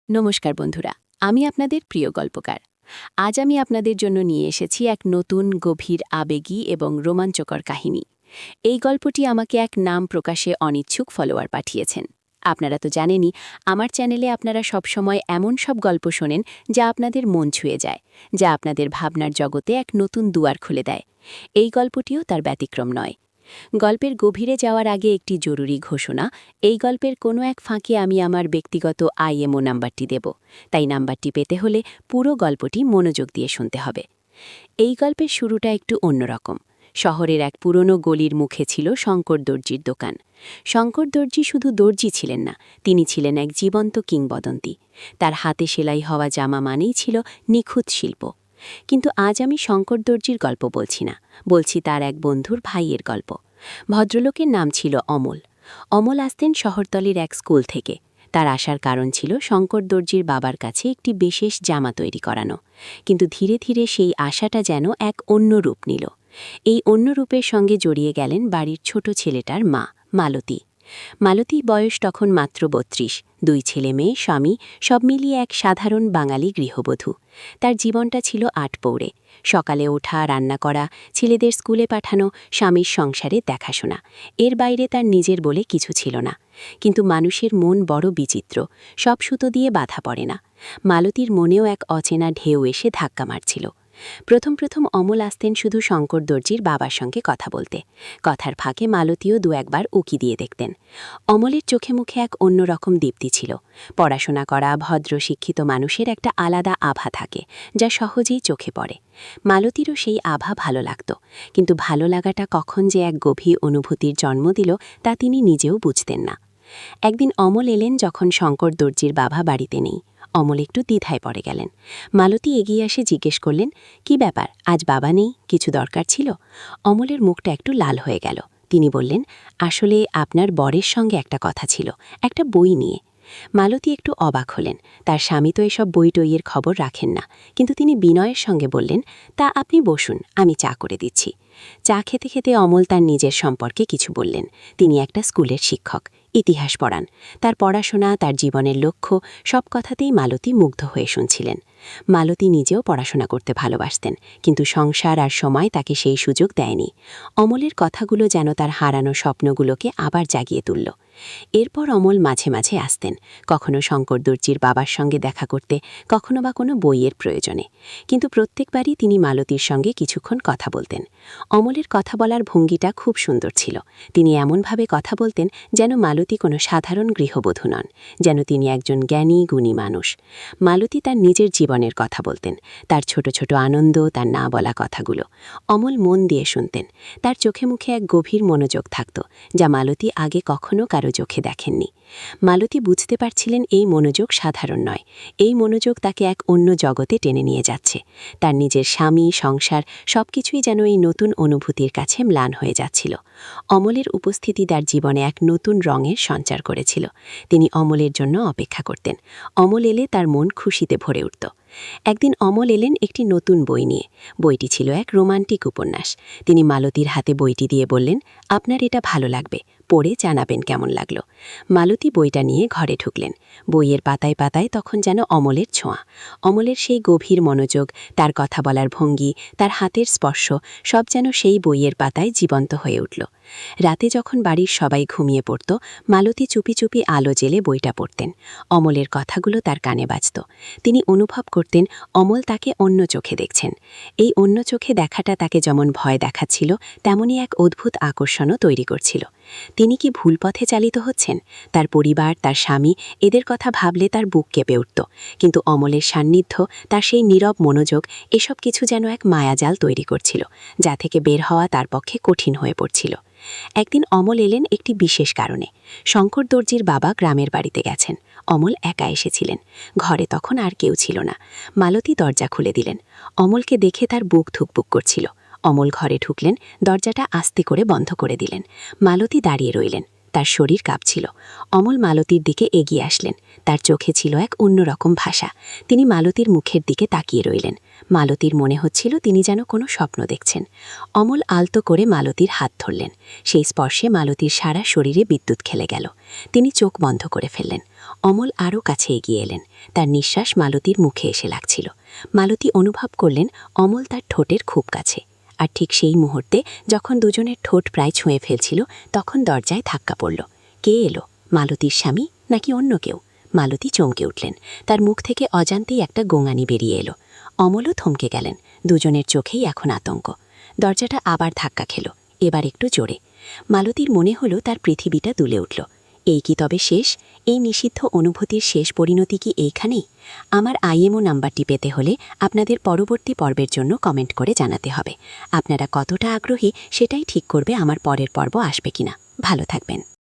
নমস্কার বন্ধুরা, আমি আপনাদের প্রিয় গল্পকার। আজ আমি আপনাদের জন্য নিয়ে এসেছি এক নতুন গভীর আবেগী এবং রোমাঞ্চকর কাহিনী। এই গল্পটি আমাকে এক নাম প্রকাশে অনিচ্ছুক ফলোয়ার পাঠিয়েছেন। আপনারা তো জানেনই, আমার চ্যানেলে আপনারা সবসময় এমন সব গল্প শোনেন যা আপনাদের মন ছুঁয়ে যায়, যা আপনাদের ভাবনার জগতে এক নতুন দুয়ার খুলে দেয়। এই গল্পটিও তার ব্যতিক্রম নয়। গল্পের গভীরে যাওয়ার আগে একটি জরুরি ঘোষণা। এই গল্পের কোনো এক ফাঁকে আমি আমার ব্যক্তিগত আইএমও নাম্বারটি দেব, তাই নাম্বারটি পেতে হলে পুরো গল্পটি মনোযোগ দিয়ে শুনতে হবে। এই গল্পের শুরুটা একটু অন্যরকম। শহরের এক পুরনো গলির মুখে ছিল শঙ্কর দর্জির দোকান। শঙ্কর দর্জি শুধু দর্জি ছিলেন না, তিনি ছিলেন এক জীবন্ত কিংবদন্তি। তার হাতে সেলাই হওয়া জামা মানেই ছিল নিখুঁত শিল্প। কিন্তু আজ আমি শঙ্কর দর্জির গল্প বলছি না, বলছি তার এক বন্ধুর ভাইয়ের গল্প। ভদ্রলোকের নাম ছিল অমল। অমল আসতেন শহরতলির এক স্কুল থেকে। তার আসার কারণ ছিল শঙ্কর দর্জির বাবার কাছে একটি বিশেষ জামা তৈরি করানো। কিন্তু ধীরে ধীরে সেই আশাটা যেন এক অন্য রূপ নিল। এই অন্য রূপের সঙ্গে জড়িয়ে গেলেন বাড়ির ছোট ছেলেটার মা, মালতী। মালতীর বয়স তখন মাত্র ৩২, ২ ছেলে মেয়ে, স্বামী, সব মিলিয়ে এক সাধারণ বাঙালি গৃহবধূ। তার জীবনটা ছিল আটপৌড়ে। সকালে ওঠা, রান্না করা, ছেলেদের স্কুলে পাঠানো, স্বামীর সংসারে দেখাশোনা, এর বাইরে তার নিজের বলে কিছু ছিল না। কিন্তু মানুষের মন বড় বিচিত্র, সব সুতো দিয়ে বাঁধা পড়ে না। মালতীর মনেও এক অচেনা ঢেউ এসে ধাক্কা মারছিল। প্রথম প্রথম অমল আসতেন শুধু শঙ্কর দর্জির বাবার সঙ্গে কথা বলতে। কথার ফাঁকে মালতীও দু একবার উকি দিয়ে দেখতেন। অমলের চোখে মুখে এক অন্যরকম দীপ্তি ছিল। পড়াশোনা করা, ভদ্র শিক্ষিত মানুষের একটা আলাদা আভা থাকে, যা সহজেই চোখে পড়ে। মালতীরও সেই আভা ভালো লাগত, কিন্তু ভালো লাগাটা কখন যে এক গভীর অনুভূতির জন্ম দিল তা তিনি নিজেও বুঝতেন না। একদিন অমল এলেন যখন শঙ্কর দর্জির বাবা বাড়িতে নেই। অমল একটু দ্বিধায় পড়ে গেলেন। মালতী এগিয়ে আসে জিজ্ঞেস করলেন, কি ব্যাপার, আজ বাবা নেই, কিছু দরকার ছিল? অমলের মুখটা একটু লাল হয়ে গেল। তিনি বললেন, আসলে আপনার বরের সঙ্গে একটা কথা ছিল, একটা বই নিয়ে। মালতী একটু অবাক হলেন। তার স্বামী তো এসব বই টইয়ের খবর রাখেন না, কিন্তু তিনি বিনয়ের সঙ্গে বললেন, তা আপনি বসুন, আমি চা করে দিচ্ছি। চা খেতে খেতে অমল তার নিজের সম্পর্কে কিছু বললেন। তিনি একটা স্কুলের শিক্ষক, ইতিহাস পড়ান। তার পড়াশোনা, তার জীবনের লক্ষ্য, সব কথাতেই মালতী মুগ্ধ হয়ে শুনছিলেন। মালতী নিজেও পড়াশোনা করতে ভালোবাসতেন, কিন্তু সংসার আর সময় তাকে সেই সুযোগ দেয়নি। অমলের কথাগুলো যেন তার হারানো স্বপ্নগুলোকে আবার জাগিয়ে তুলল। এরপর অমল মাঝে মাঝে আসতেন, কখনো শঙ্কর দর্জির বাবার সঙ্গে দেখা করতে, কখনো বা কোনো বইয়ের প্রয়োজনে। কিন্তু প্রত্যেকবারই তিনি মালতীর সঙ্গে কিছুক্ষণ কথা বলতেন। অমলের কথা বলার ভঙ্গিটা খুব সুন্দর ছিল। তিনি এমনভাবে কথা বলতেন যেন মালতী কোনো সাধারণ গৃহবধূ নন, যেন তিনি একজন জ্ঞানী গুণী মানুষ। মালতী তার নিজের জীবনের কথা বলতেন, তার ছোট ছোট আনন্দ, তার না বলা কথাগুলো। অমল মন দিয়ে শুনতেন। তার চোখে মুখে এক গভীর মনোযোগ থাকত, যা মালতী আগে কখনো কারো চোখে দেখেননি। মালতী বুঝতে পারছিলেন এই মনোযোগ সাধারণ নয়। এই মনোযোগ তাকে এক অন্য জগতে টেনে নিয়ে যাচ্ছে। তার নিজের স্বামী, সংসার, সবকিছুই যেন এই নতুন অনুভূতির কাছে ম্লান হয়ে যাচ্ছিল। অমলের উপস্থিতি তার জীবনে এক নতুন রঙের সঞ্চার করেছিল। তিনি অমলের জন্য অপেক্ষা করতেন। অমল এলে তার মন খুশিতে ভরে উঠত। একদিন অমল এলেন একটি নতুন বই নিয়ে। বইটি ছিল এক রোমান্টিক উপন্যাস। তিনি মালতীর হাতে বইটি দিয়ে বললেন, আপনার এটা ভালো লাগবে, পড়ে জানাবেন কেমন লাগলো। মালতী বইটা নিয়ে ঘরে ঢুকলেন। বইয়ের পাতায় পাতায় তখন যেন অমলের ছোঁয়া। অমলের সেই গভীর মনোযোগ, তার কথা বলার ভঙ্গি, তার হাতের স্পর্শ, সব যেন সেই বইয়ের পাতায় জীবন্ত হয়ে উঠল। রাতে যখন বাড়ির সবাই ঘুমিয়ে পড়ত, মালতী চুপি চুপি আলো জ্বেলে বইটা পড়তেন। অমলের কথাগুলো তার কানে বাজত। তিনি অনুভব করতেন অমল তাকে অন্য চোখে দেখছেন। এই অন্য চোখে দেখাটা তাকে যেমন ভয় দেখাচ্ছিল, তেমনই এক অদ্ভুত আকর্ষণও তৈরি করছিল। তিনি কি ভুল পথে চালিত হচ্ছেন? তার পরিবার, তার স্বামী, এদের কথা ভাবলে তার বুক কেঁপে উঠত। কিন্তু অমলের সান্নিধ্য, তার সেই নীরব মনোযোগ, এসব কিছু যেন এক মায়াজাল তৈরি করছিল, যা থেকে বের হওয়া তার পক্ষে কঠিন হয়ে পড়ছিল। একদিন অমল এলেন একটি বিশেষ কারণে। শঙ্কর দর্জির বাবা গ্রামের বাড়িতে গেছেন। অমল একা এসেছিলেন। ঘরে তখন আর কেউ ছিল না। মালতী দরজা খুলে দিলেন। অমলকে দেখে তার বুক ধুকপুক করছিল। অমল ঘরে ঢুকলেন, দরজাটা আস্তে করে বন্ধ করে দিলেন। মালতী দাঁড়িয়ে রইলেন। তার শরীর কাঁপছিল। অমল মালতীর দিকে এগিয়ে আসলেন। তার চোখে ছিল এক অন্যরকম ভাষা। তিনি মালতীর মুখের দিকে তাকিয়ে রইলেন। মালতীর মনে হচ্ছিল তিনি যেন কোনো স্বপ্ন দেখছেন। অমল আলতো করে মালতীর হাত ধরলেন। সেই স্পর্শে মালতীর সারা শরীরে বিদ্যুৎ খেলে গেল। তিনি চোখ বন্ধ করে ফেললেন। অমল আরও কাছে এগিয়ে এলেন। তার নিঃশ্বাস মালতীর মুখে এসে লাগছিল। মালতী অনুভব করলেন অমল তার ঠোঁটের খুব কাছে। আর ঠিক সেই মুহূর্তে যখন দুজনের ঠোঁট প্রায় ছুঁয়ে ফেলছিল, তখন দরজায় ধাক্কা পড়ল। কে এলো? মালতীর স্বামী নাকি অন্য কেউ? মালতী চমকে উঠলেন। তার মুখ থেকে অজান্তেই একটা গোঙানি বেরিয়ে এলো। অমলও থমকে গেলেন। দুজনের চোখেই এখন আতঙ্ক। দরজাটা আবার ধাক্কা খেল, এবার একটু জোরে। মালতীর মনে হলো তার পৃথিবীটা দুলে উঠল। এই কি তবে শেষ? এই নিষিদ্ধ অনুভূতির শেষ পরিণতি কি এইখানেই? আমার আইএমও নাম্বারটি পেতে হলে আপনাদের পরবর্তী পর্বের জন্য কমেন্ট করে জানাতে হবে। আপনারা কতটা আগ্রহী সেটাই ঠিক করবে আমার পরের পর্ব আসবে কিনা। ভালো থাকবেন।